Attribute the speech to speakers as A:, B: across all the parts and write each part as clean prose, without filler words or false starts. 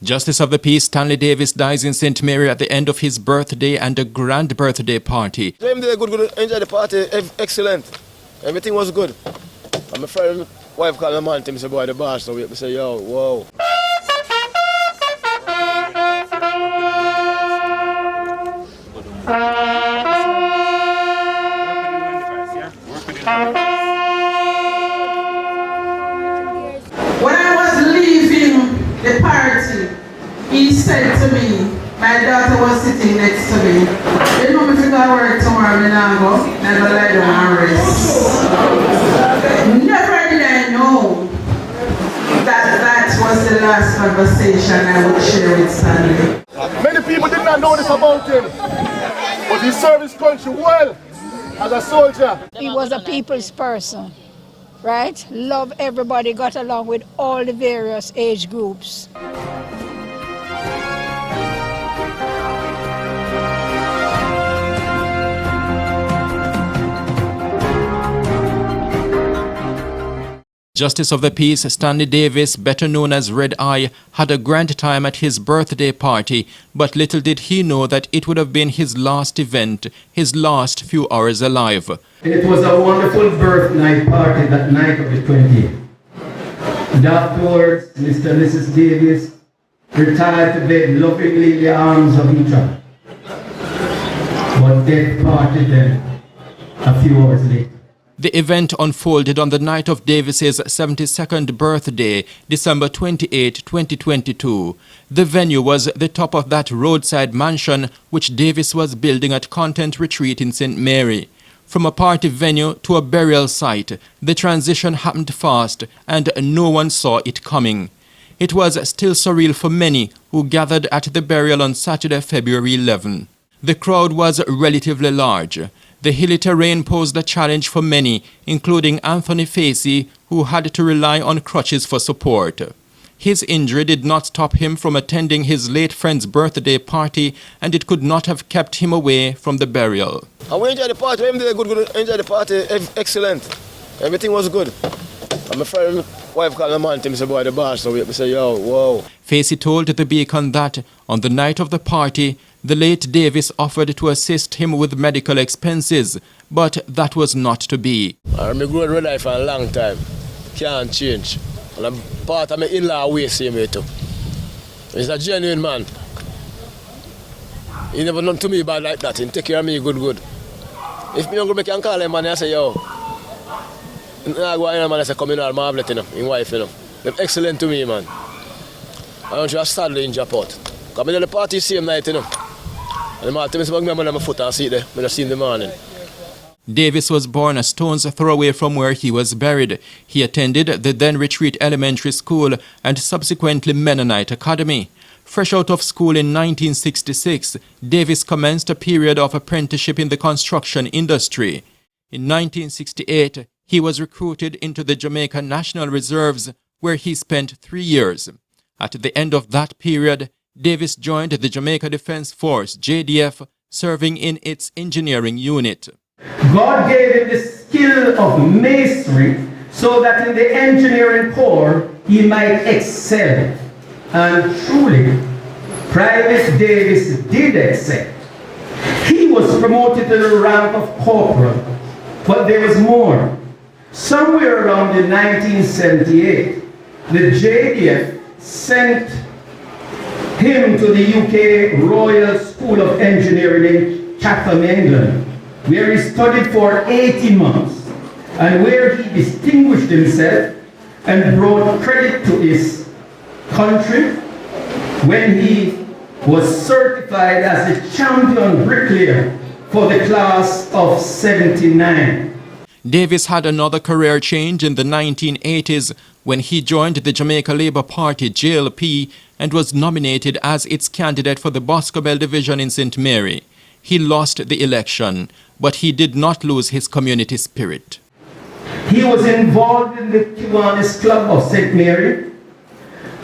A: Justice of the Peace Stanley Davis dies in St Mary at the end of his birthday and a grand birthday party.
B: Good, enjoy the party, excellent. Everything was good. And my friend, my wife called my man, say, boy, the boss, so we say, yo, whoa.
C: When I was leaving the party, he said to me, my daughter was sitting next to me, you know me if I work tomorrow, never lie down and rest. Never did I know that was the last conversation I would share with Stanley.
B: Many people did not know this about him, but he served his country well as a soldier.
D: He was a people's person, right? Love everybody, got along with all the various age groups.
A: Justice of the Peace Stanley Davis, better known as Red Eyve, had a grand time at his birthday party, but little did he know that it would have been his last event, his last few hours alive.
E: It was a wonderful birthday party that night of the 20th. And afterwards, Mr. and Mrs. Davis retired to bed lovingly in the arms of each other. But death parted them a few hours later.
A: The event unfolded on the night of Davis's 72nd birthday, December 28, 2022. The venue was the top of that roadside mansion which Davis was building at Content Retreat in St Mary. From a party venue to a burial site, the transition happened fast and no one saw it coming. It was still surreal for many who gathered at the burial on Saturday, February 11. The crowd was relatively large. The hilly terrain posed a challenge for many, including Anthony Facey, who had to rely on crutches for support. His injury did not stop him from attending his late friend's birthday party, and it could not have kept him away from the burial.
B: And we enjoyed the party, good, enjoy the party, excellent. Everything was good. And my friend, my wife called my man, say, boy, the boss, so we say, yo, whoa.
A: Facey told the Beacon that on the night of the party, the late Davis offered to assist him with medical expenses, but that was not to be.
B: I grew in Red Eyve for a long time. Can't change. And I'm part of my in-law way same way too. He's a genuine man. He never done to me bad like that. He take care of me good. If me uncle can call him man, I say, yo. And I go in man, I say, come in all marvelous, you know, in wife, you know. They're excellent to me, man. I don't just sadly in Japan. Come in the party same night, you know. And the man tell me, say, I'm on my foot and see there. I see in the morning.
A: Davis was born a stone's throw away from where he was buried. He attended the then Retreat Elementary School and subsequently Mennonite Academy. Fresh out of school in 1966, Davis commenced a period of apprenticeship in the construction industry. In 1968, he was recruited into the Jamaica National Reserves, where he spent 3 years. At the end of that period, Davis joined the Jamaica Defense Force, JDF, serving in its engineering unit.
E: God gave him the skill of masonry so that in the engineering corps he might excel. And truly, Private Davis did excel. He was promoted to the rank of corporal, but there was more. Somewhere around in 1978, the JDF sent him to the UK Royal School of Engineering in Chatham, England, where he studied for 18 months and where he distinguished himself and brought credit to his country when he was certified as a champion bricklayer for the class of 79.
A: Davis had another career change in the 1980s when he joined the Jamaica Labour Party, JLP, and was nominated as its candidate for the Boscobel division in St Mary. He lost the election, but he did not lose his community spirit.
E: He was involved in the Kiwanis Club of St Mary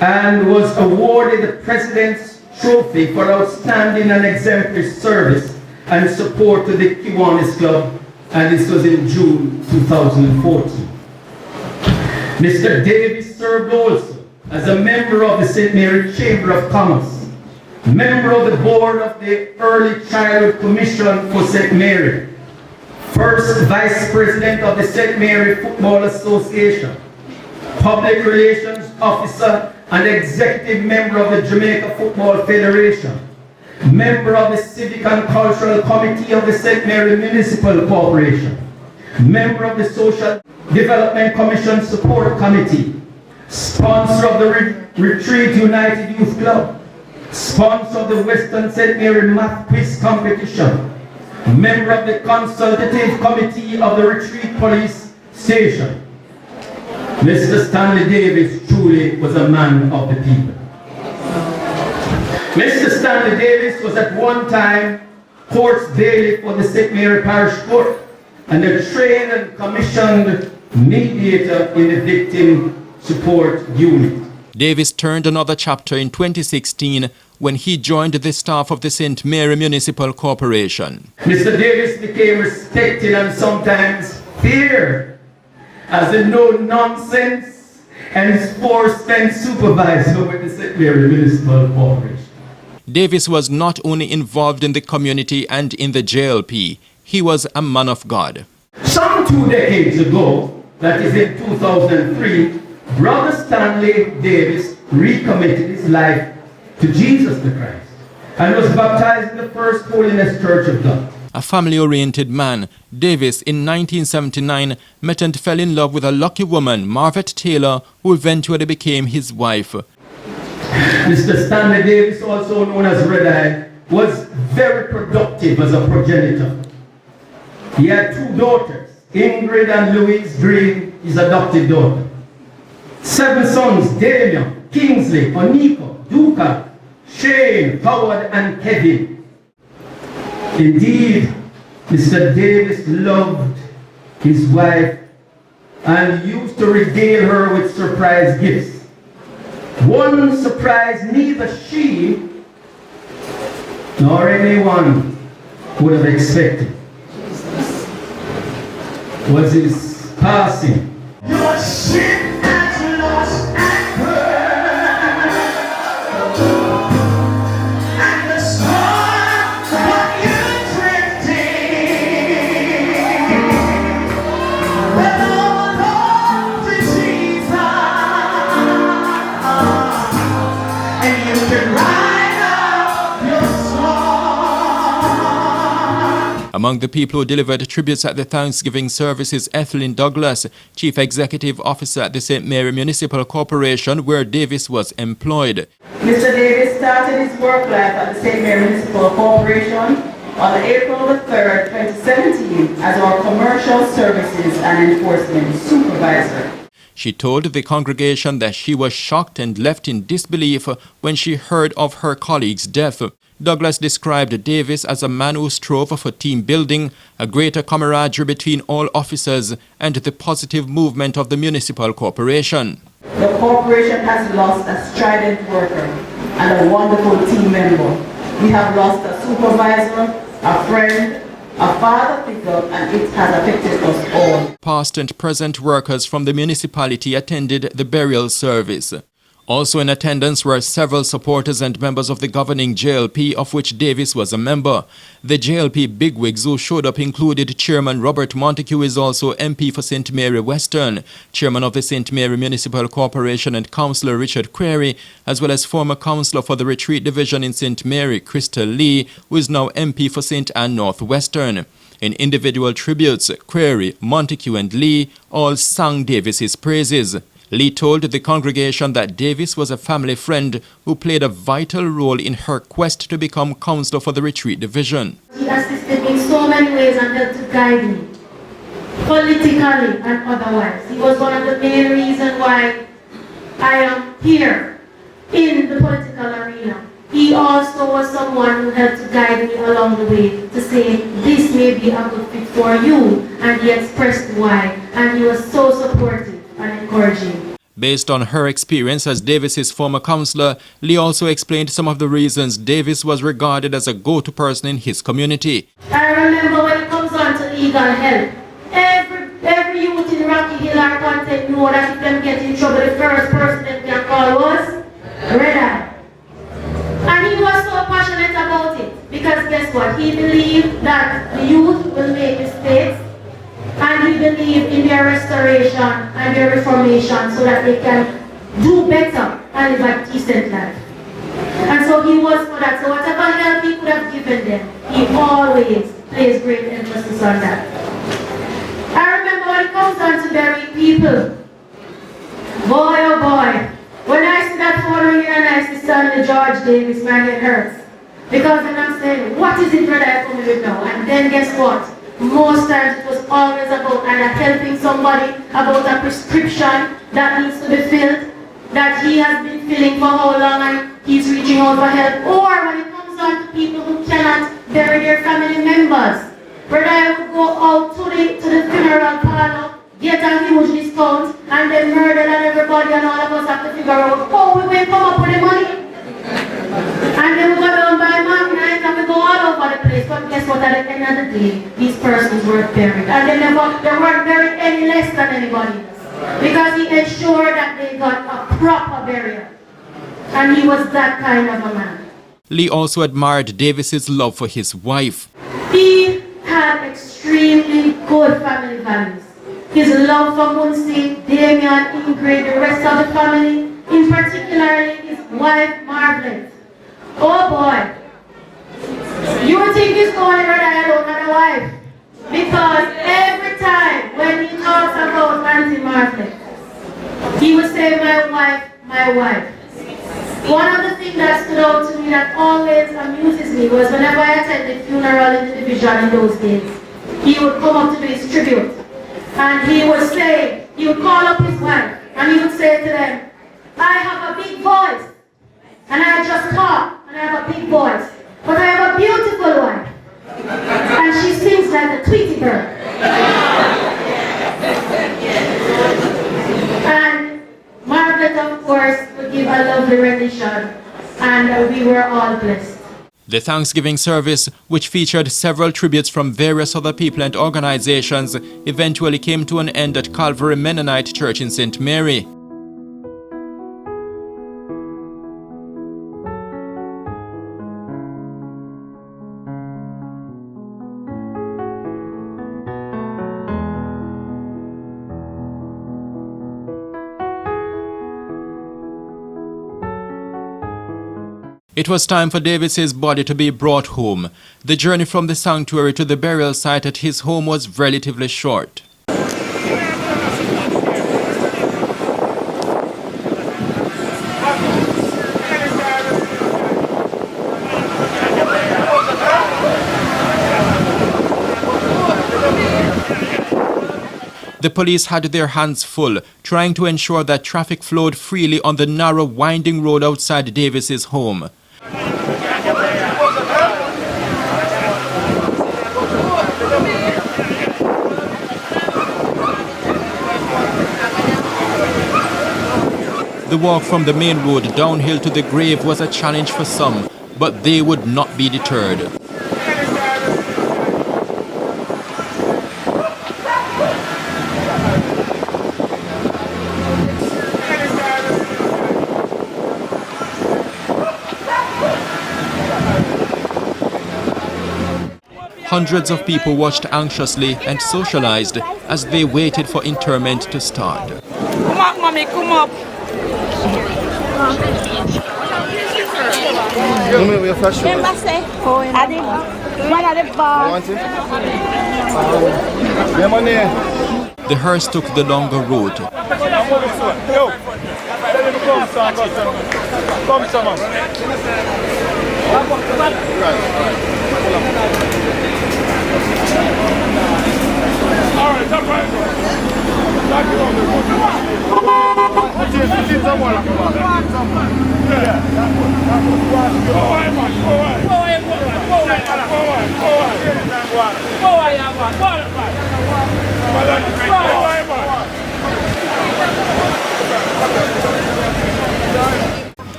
E: and was awarded the President's Trophy for outstanding and exemplary service and support to the Kiwanis Club, and this was in June 2014. Mr. Davis served also as a member of the St Mary Chamber of Commerce, member of the board of the Early Childhood Commission for St Mary, first vice president of the St Mary Football Association, public relations officer and executive member of the Jamaica Football Federation, member of the Civic and Cultural Committee of the St Mary Municipal Corporation, member of the Social Development Commission Support Committee, sponsor of the Retreat United Youth Club, sponsor of the Western St Mary Math Quiz Competition, member of the Consultative Committee of the Retreat Police Station. Mr. Stanley Davis truly was a man of the people. Mr. Stanley Davis was at one time courts bailiff for the St. Mary Parish Court and a trained and commissioned mediator in the Victim Support Unit.
A: Davis turned another chapter in 2016 when he joined the staff of the St. Mary Municipal Corporation.
E: Mr. Davis became respected and sometimes feared as a no-nonsense and force-spent supervisor with the St. Mary Municipal Corporation.
A: Davis was not only involved in the community and in the JLP, he was a man of God.
E: Some 2 decades ago, that is in 2003, Brother Stanley Davis recommitted his life to Jesus the Christ and was baptized in the First Holiness Church of God.
A: A family-oriented man, Davis in 1979 met and fell in love with a lucky woman, Marvet Taylor, who eventually became his wife.
E: Mr. Stanley Davis, also known as Red Eyve, was very productive as a progenitor. He had 2 daughters, Ingrid and Louise Green, his adopted daughter. 7 sons, Damian, Kingsley, Oniko, Duca, Shane, Howard, and Kevin. Indeed, Mr. Davis loved his wife and used to regale her with surprise gifts. One surprise neither she nor anyone would have expected was his passing.
F: Your ship has lost anchor, and the storm got you drifting. But all Lord to Jesus, and you can ride out your storm.
A: Among the people who delivered tributes at the Thanksgiving service is Ethelyn Douglas, Chief Executive Officer at the St. Mary Municipal Corporation, where Davis was employed.
G: Mr. Davis started his work life at the St. Mary Municipal Corporation on April the 3rd, 2017 as our Commercial Services and Enforcement Supervisor.
A: She told the congregation that she was shocked and left in disbelief when she heard of her colleague's death. Douglas described Davis as a man who strove for team building, a greater camaraderie between all officers, and the positive movement of the municipal corporation.
G: The corporation has lost a strident worker and a wonderful team member. We have lost a supervisor, a friend, a father figure, and it has affected us all.
A: Past and present workers from the municipality attended the burial service. Also in attendance were several supporters and members of the governing JLP, of which Davis was a member. The JLP bigwigs who showed up included Chairman Robert Montague, who is also MP for St. Mary Western, Chairman of the St. Mary Municipal Corporation and Councillor Richard Query, as well as former Councillor for the Retreat Division in St. Mary, Crystal Lee, who is now MP for St. Ann Northwestern. In individual tributes, Query, Montague and Lee all sang Davis's praises. Lee told the congregation that Davis was a family friend who played a vital role in her quest to become councillor for the Retreat Division.
H: He assisted me in so many ways and helped to guide me, politically and otherwise. He was one of the main reasons why I am here in the political arena. He also was someone who helped to guide me along the way to say, this may be a good fit for you, and he expressed why, and he was so supportive and encouraging.
A: Based on her experience as Davis's former councillor, Lee also explained some of the reasons Davis was regarded as a go-to person in his community.
H: I remember when it comes on to legal help, every youth in Rocky Hill or Content know that if them get in trouble, the first person they can call funeral was Red Eyve. And he was so passionate about it because guess what? He believed that the youth will make mistakes, and he believed in their restoration and their reformation so that they can do better and live a decent life. And so he was for that. So whatever help he could have given them, he always placed great emphasis on that. I remember when it comes down to burying people, boy oh boy, when I see that photo here and I see son of George Davis, my head hurts. Because then I'm saying, what is it that I come with now? And then guess what? Most times it was always about either helping somebody, about a prescription that needs to be filled, that he has been filling for how long and he's reaching out for help. Or when it comes down to people who cannot bury their family members, Red Eyve would go out to the funeral parlor, get a huge discount, and then murder and everybody and all of us have to figure out how we will come up with the money. And then we go down by Magnight and we go all over the place. But guess what? At the end of the day, these persons were buried. And they weren't buried any less than anybody else. Because he ensured that they got a proper burial. And he was that kind of a man.
A: Lee also admired Davis's love for his wife.
H: He had extremely good family values. His love for Muncie, Damien, Ingrid, the rest of the family, in particular his wife, Margaret. Oh boy, you would think he's going to Red Eyve alone and a wife. Because every time when he talks about Auntie Margaret, he would say, my wife, my wife. One of the things that stood out to me that always amuses me was whenever I attended the funeral in the division in those days, he would come up to do his tribute. And he would say, he would call up his wife, and he would say to them, I have a big voice, and I just talk, and I have a big voice, but I have a beautiful wife, and she sings like a Tweety bird. And Margaret, of course, would give a lovely rendition, and we were all blessed.
A: The Thanksgiving service, which featured several tributes from various other people and organizations, eventually came to an end at Calvary Mennonite Church in St Mary. It was time for Davis's body to be brought home. The journey from the sanctuary to the burial site at his home was relatively short. The police had their hands full, trying to ensure that traffic flowed freely on the narrow, winding road outside Davis's home. The walk from the main road downhill to the grave was a challenge for some, but they would not be deterred. Hundreds of people watched anxiously and socialized as they waited for interment to start.
I: Come up, mommy, come up.
A: The hearse took the longer route.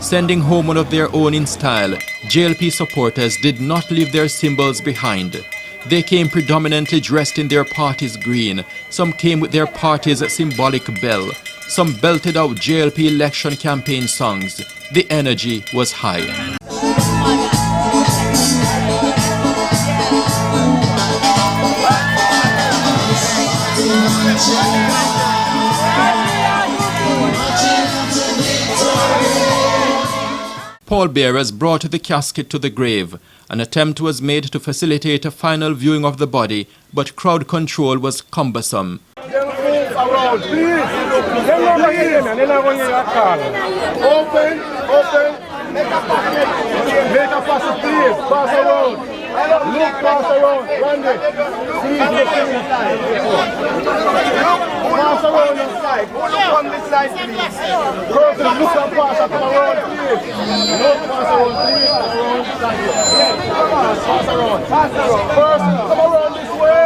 A: Sending home one of their own in style, JLP supporters did not leave their symbols behind. They came predominantly dressed in their party's green. Some came with their party's symbolic bell. Some belted out JLP election campaign songs. The energy was high. Pallbearers brought the casket to the grave. An attempt was made to facilitate a final viewing of the body, but crowd control was cumbersome.
B: Make a pass, please. Pass around. Look, pass around. Randy. Pass around this side. Look on this side, please. Person, look and pass around, please. Look, pass around, please. Pass around. Pass around. Person, come around this way.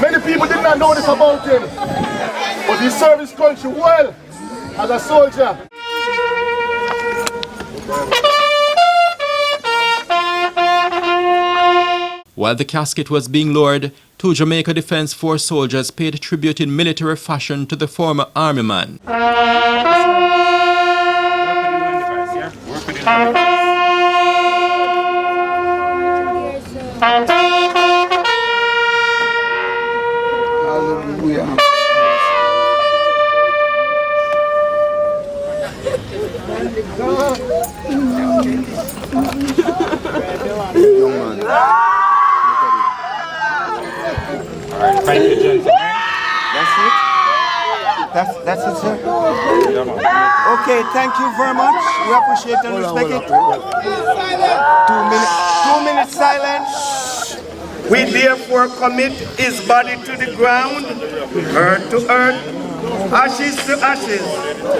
B: Many people did not know this about him, but he served his country well as a soldier.
A: While the casket was being lowered, 2 Jamaica Defence Force soldiers paid tribute in military fashion to the former army man.
J: Thank you, gentlemen. That's it? That's it, sir? Okay, thank you very much. We appreciate and respect it. 2 minutes silence. We therefore commit his body to the ground, earth to earth, ashes to ashes,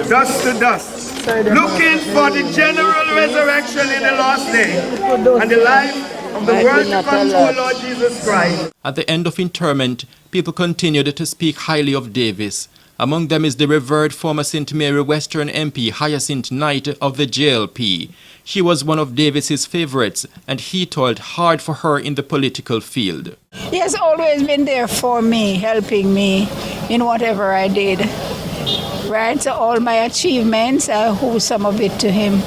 J: dust to dust, looking for the general resurrection in the last day and the life of the world to come to Lord Jesus Christ.
A: At the end of interment, people continued to speak highly of Davis. Among them is the revered former St Mary Western MP Hyacinth Knight of the JLP. She was one of Davis's favorites, and he toiled hard for her in the political field.
D: He has always been there for me, helping me in whatever I did. Right? So all my achievements, I owe some of it to him.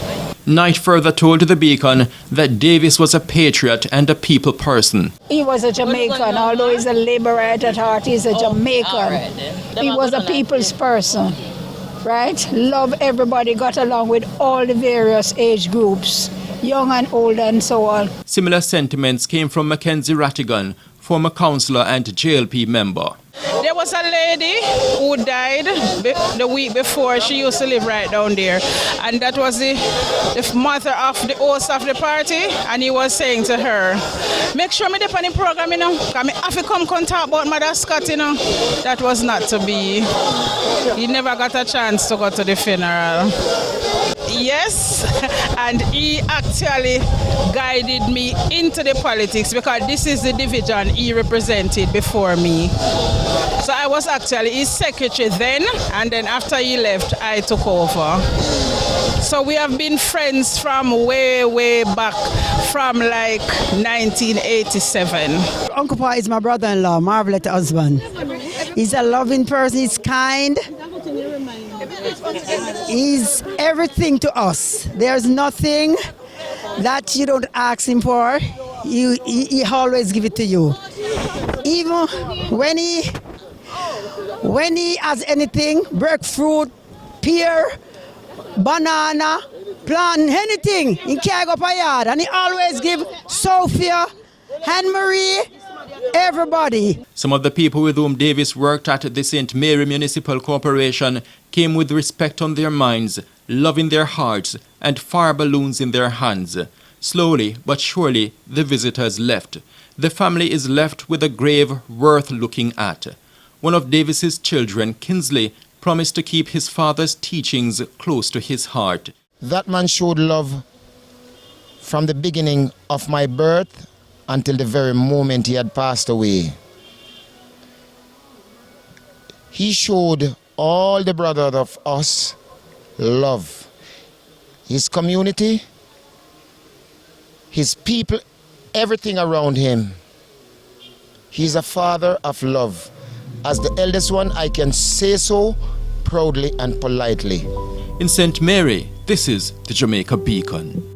A: Knight further told the Beacon that Davis was a patriot and a people person.
D: He was a Jamaican, although he's a Labourite at heart, he's a Jamaican. He was a people's person, right? Loved everybody, got along with all the various age groups, young and old and so on.
A: Similar sentiments came from Mackenzie Rattigan, former councillor and JLP member.
I: There was a lady who died the week before. She used to live right down there. And that was the mother of the host of the party. And he was saying to her, make sure me depend on the program, you know. Because I have to come talk about Mother Scott, you know. That was not to be. He never got a chance to go to the funeral. Yes, and he actually guided me into the politics because this is the division he represented before me. So I was actually his secretary then, and then after he left, I took over. So we have been friends from way back, from like 1987.
K: Uncle Pa is my brother-in-law, marvelous husband. He's a loving person, he's kind. He's everything to us. There's nothing that you don't ask him for. He always give it to you. Even when he has anything, breadfruit, pear, banana, plant, anything, he can't go up a yard. And he always give Sophia, Anne-Marie, everybody.
A: Some of the people with whom Davis worked at the St Mary Municipal Corporation came with respect on their minds, love in their hearts, and fire balloons in their hands. Slowly but surely, the visitors left. The family is left with a grave worth looking at. One of Davis's children, Kinsley, promised to keep his father's teachings close to his heart.
L: That man showed love from the beginning of my birth until the very moment he had passed away. He showed all the brothers of us love. His community, his people, everything around him. He's a father of love. As the eldest one, I can say so proudly and politely.
A: In St Mary, this is the Jamaica Beacon.